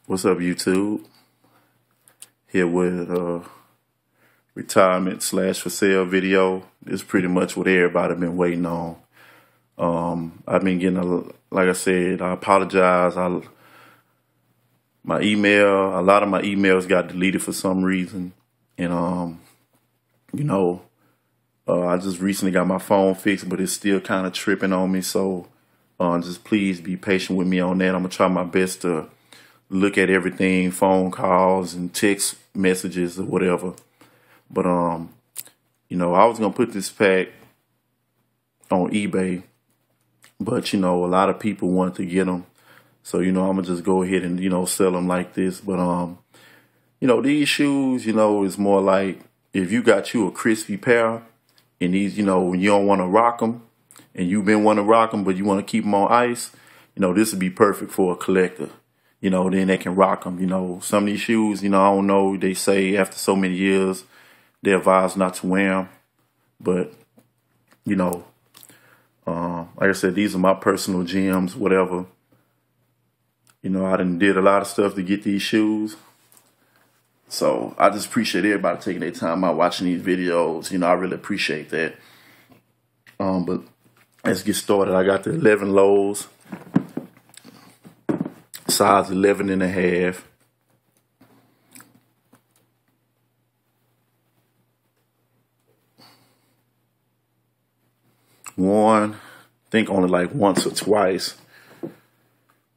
What's up, YouTube? Here with a retirement slash for sale video. This is pretty much what everybody been waiting on. I've been getting like I said, I apologize. My email, a lot of my emails got deleted for some reason, and I just recently got my phone fixed, but it's still kind of tripping on me. So just please be patient with me on that. I'm gonna try my best to look at everything, phone calls and text messages or whatever. But I was gonna put this pack on eBay, but a lot of people wanted to get them, so I'm gonna just go ahead and sell them like this. But these shoes, is more like if you got you a crispy pair, and these, when you don't want to rock them, and you've been wanting to rock them, but you want to keep them on ice, this would be perfect for a collector. Then they can rock them. Some of these shoes, I don't know, they say after so many years, they're advised not to wear them. But, like I said, these are my personal gems, whatever. I done did a lot of stuff to get these shoes. So I just appreciate everybody taking their time out watching these videos. I really appreciate that. But let's get started. I got the 11 lows. Size 11 and a half. Worn, I think only like once or twice. Like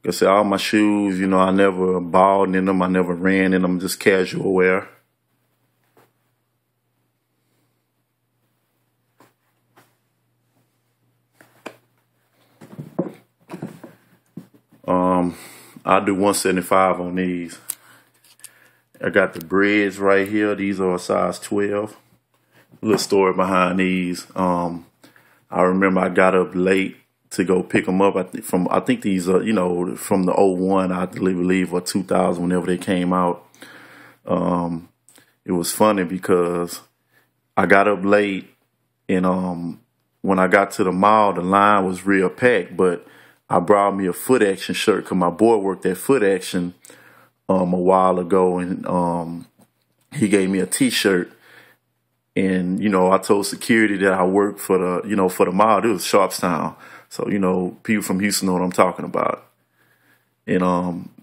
I said, all my shoes, I never balled in them. I never ran in them, just casual wear. I'll do 175 on these. I got the breads right here. These are a size 12. Little story behind these. I remember I got up late to go pick them up. I think these are, from the 01, I believe, or 2000, whenever they came out. It was funny because I got up late, and when I got to the mall, the line was real packed, but I brought me a Foot Action shirt because my boy worked at Foot Action a while ago, and he gave me a T-shirt. And I told security that I worked for the for the mall. It was Sharpstown, so people from Houston know what I'm talking about. And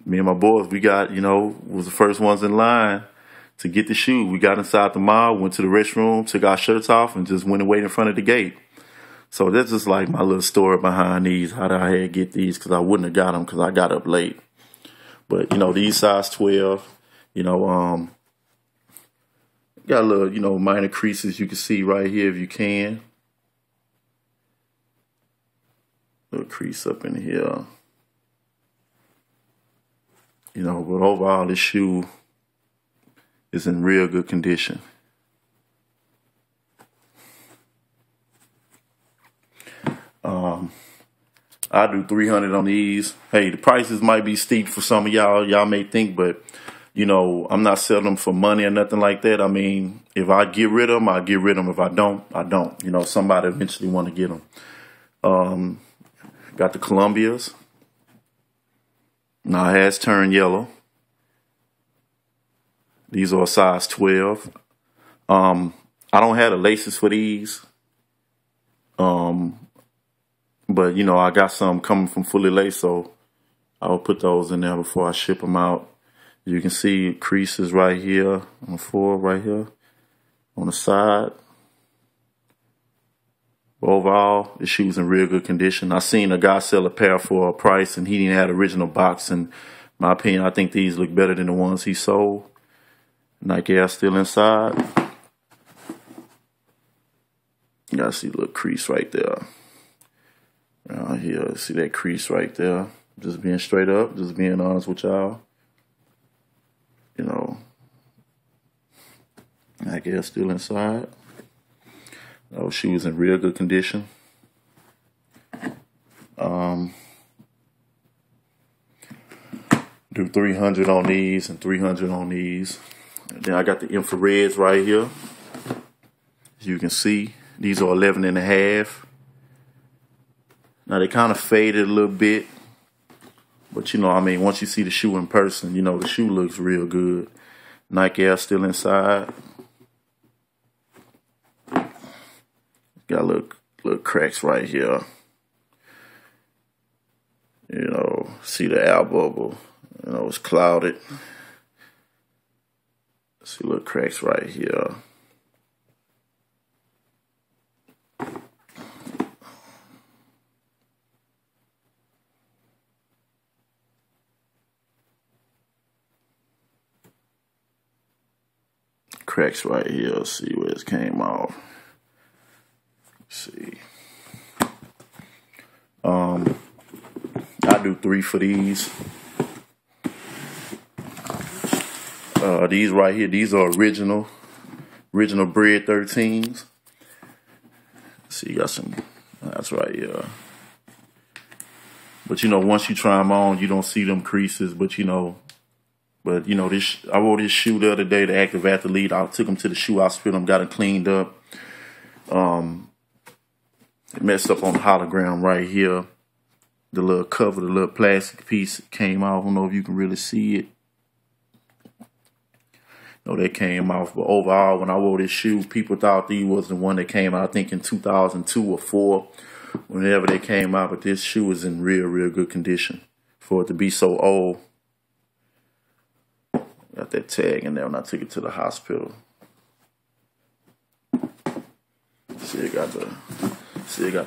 me and my boys, we got was the first ones in line to get the shoe. We got inside the mall, went to the restroom, took our shirts off, and just went and waited in front of the gate. So that's just like my little story behind these, how I had to get these, because I wouldn't have got them because I got up late. But, these size 12, got a little, minor creases you can see right here if you can. Little crease up in here. But overall, this shoe is in real good condition. I do 300 on these. Hey, the prices might be steep for some of y'all. Y'all may think, but I'm not selling them for money or nothing like that. I mean, if I get rid of them, I get rid of them. If I don't, I don't. Somebody eventually want to get them. Got the Columbias. Now it has turned yellow. These are a size 12. I don't have the laces for these. But, I got some coming from Fully Laced, so I'll put those in there before I ship them out. You can see creases right here on the floor, right here on the side. But overall, the shoe's in real good condition. I seen a guy sell a pair for a price, and he didn't have the original box. In my opinion, I think these look better than the ones he sold. Nike Air still inside. You gotta see the little crease right there. Right here, see that crease right there. Just being straight up, just being honest with y'all. I guess still inside. Those shoes in real good condition. Do 300 on these and 300 on these. And then I got the infrareds right here. As you can see, these are 11 and a half. Now they kind of faded a little bit, But you know, I mean, once you see the shoe in person, you know the shoe looks real good. Nike Air still inside. Got little cracks right here. You know, see the air bubble. You know, it's clouded. See little cracks right here. Cracks right here. See where it came off. See. I do 3 for these. These right here, these are original Bred 13s. See, you got some, that's right here. But you know, once you try them on, you don't see them creases, but you know, this, I wore this shoe the other day, the Active Athlete. I took them to the shoe hospital, got it cleaned up. It messed up on the hologram right here. The little cover, the little plastic piece came off. I don't know if you can really see it. No, that came off. But overall, when I wore this shoe, people thought these was the one that came out, I think in 2002 or 4, whenever they came out. But this shoe is in real good condition for it to be so old. Got that tag in there when I took it to the hospital. See, it got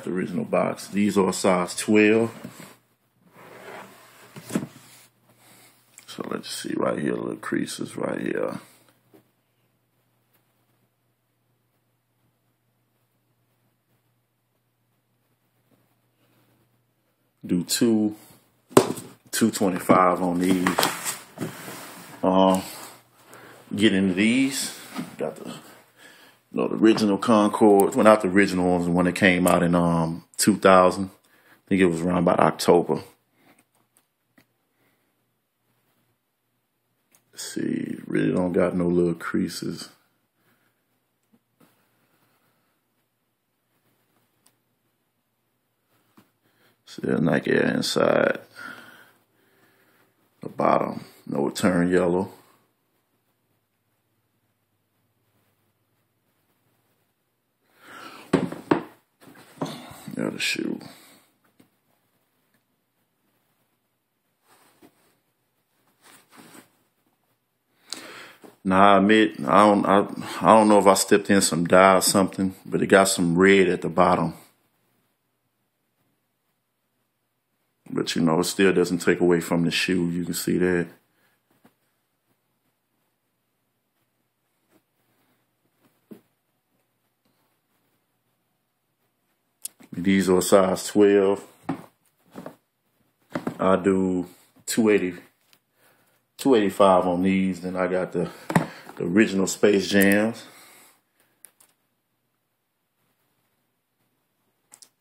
the original box. These are a size 12. So let's see right here, little creases right here. Do 225 on these. Get into these. Got the the original Concord. Well, not the original ones, the one that came out in 2000. I think it was around about October. Let's see, really don't got no little creases. See the Nike Air inside. The bottom, no return yellow. The shoe. Now I admit, I don't know if I stepped in some dye or something, but it got some red at the bottom. But you know, it still doesn't take away from the shoe. You can see that. These are size 12. I do 285 on these. Then I got the original Space Jams.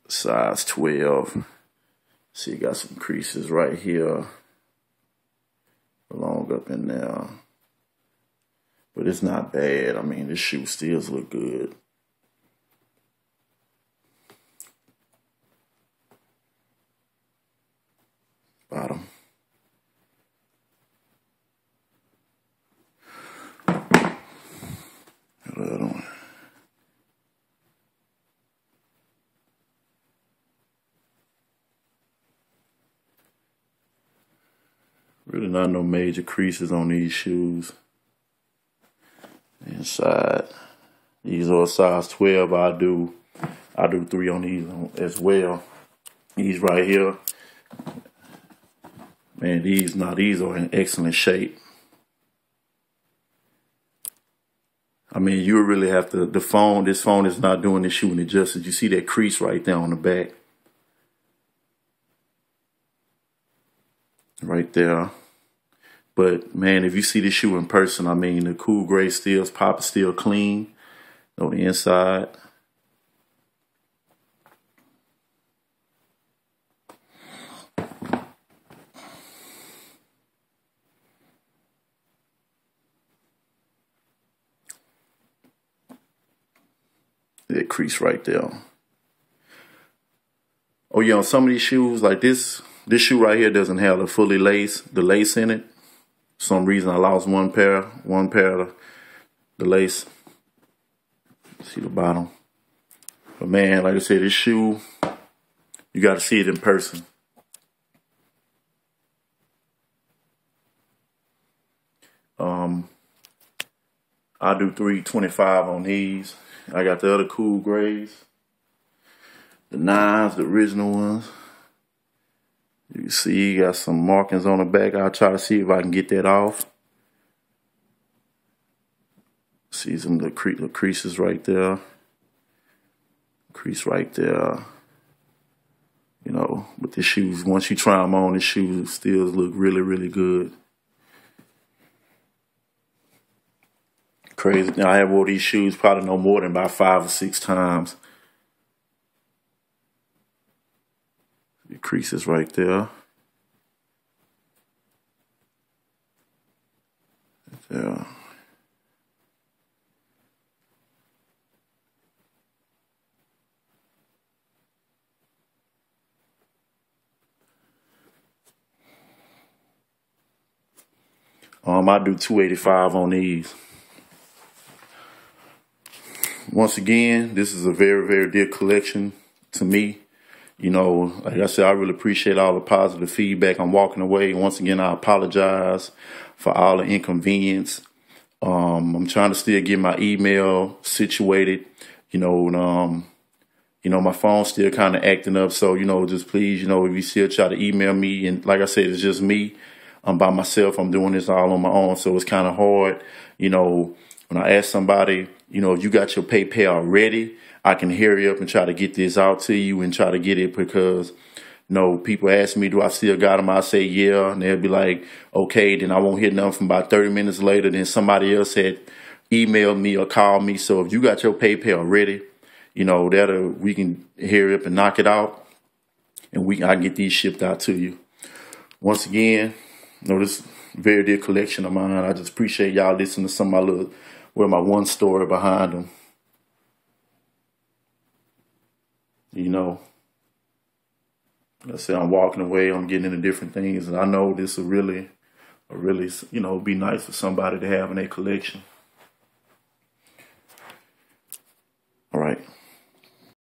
Size 12. See, you got some creases right here. Along up in there. But it's not bad. I mean, this shoe still look good. Bottom. Another one. Really not no major creases on these shoes. Inside, these are size 12. I do 3 on these as well. These right here. Man, these are in excellent shape. I mean, you really have to, this phone is not doing this shoe any justice. You see that crease right there on the back. Right there. But man, if you see this shoe in person, I mean, the cool gray steel's pop is still clean on the inside. That crease right there. Oh yeah, on some of these shoes, like this This shoe right here doesn't have the lace in it. For some reason I lost one pair of the lace. See the bottom. But man, like I said, this shoe, you got to see it in person. I do $325 on these. I got the other cool grays, the 9s, the original ones. You can see you got some markings on the back. I'll try to see if I can get that off. See some of the creases right there. Crease right there. You know, but the shoes, once you try them on, the shoes still look really, really good. Crazy. Now I have wore these shoes probably no more than about 5 or 6 times. The creases right there. Yeah. I do $285 on these. Once again, this is a very, very dear collection to me. You know, like I said, I really appreciate all the positive feedback. I'm walking away. Once again, I apologize for all the inconvenience. I'm trying to still get my email situated. You know, my phone's still kind of acting up. So, you know, just please, you know, if you still try to email me, and like I said, it's just me. I'm by myself. I'm doing this all on my own. So it's kind of hard. You know, when I ask somebody, you know, if you got your PayPal ready, I can hurry up and try to get this out to you and try to get it, because, you know, people ask me, do I still got them? I say, yeah. And they'll be like, okay. Then I won't hear nothing from about 30 minutes later. Then somebody else had emailed me or called me. So if you got your PayPal ready, you know, we can hurry up and knock it out, and I can get these shipped out to you. Once again, you know, this very dear collection of mine. I just appreciate y'all listening to some of my one story behind them. You know, let's say I'm walking away, I'm getting into different things, and I know this will really, you know, be nice for somebody to have in their collection.